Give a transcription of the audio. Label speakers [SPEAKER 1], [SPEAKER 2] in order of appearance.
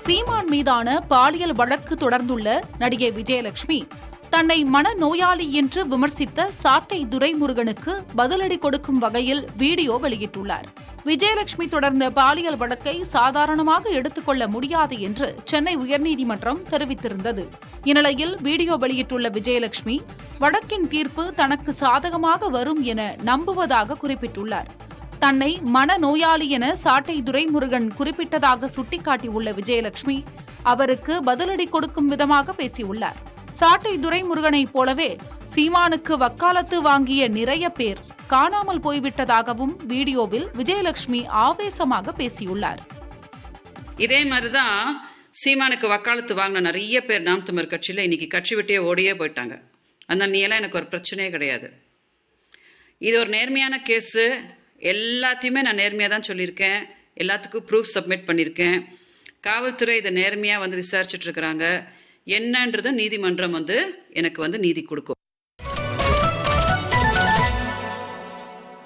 [SPEAKER 1] சீமான் மீதான பாலியல் வழக்கு தொடர்ந்துள்ள நடிகை விஜயலட்சுமி தன்னை மனநோயாளி என்று விமர்சித்த சாட்டை துரைமுருகனுக்கு பதிலடி கொடுக்கும் வகையில் வீடியோ வெளியிட்டுள்ளார். விஜயலட்சுமி தொடர்ந்த பாலியல் வழக்கை சாதாரணமாக எடுத்துக்கொள்ள முடியாது என்று சென்னை உயர்நீதிமன்றம் தெரிவித்திருந்தது. இந்நிலையில் வீடியோ வெளியிட்டுள்ள விஜயலட்சுமி வழக்கின் தீர்ப்பு தனக்கு சாதகமாக வரும் என நம்புவதாக குறிப்பிட்டுள்ளார். தன்னை மனநோயாளி என சாட்டை துரைமுருகன் குறிப்பிட்டதாக சுட்டிக்காட்டியுள்ள விஜயலட்சுமி அவருக்கு பதிலடி கொடுக்கும் விதமாக பேசியுள்ளார். சாட்டை துரைமுருகனைப் போலவே சீமானுக்கு வக்காலத்து வாங்கிய நிறைய பேர் காணாமல் போய்விட்டதாகவும் வீடியோவில் விஜயலட்சுமி ஆவேசமாக பேசியுள்ளார்.
[SPEAKER 2] இதே மாதிரிதான் சீமானுக்கு வக்காலத்து வாங்கின நிறைய பேர் நாம் தமிழர் கட்சியில் இன்னைக்கு கட்சி விட்டே ஓடியே போயிட்டாங்க. அந்த நீ எல்லாம் எனக்கு ஒரு பிரச்சனையே கிடையாது. இது ஒரு நேர்மையான கேஸு. எல்லாத்தையுமே நான் நேர்மையாக தான் சொல்லியிருக்கேன். எல்லாத்துக்கும் ப்ரூஃப் சப்மிட் பண்ணியிருக்கேன். காவல்துறை இதை நேர்மையாக விசாரிச்சுட்டு இருக்கிறாங்க. என்னன்றது நீதிமன்றம் எனக்கு நீதி கொடுக்கும்.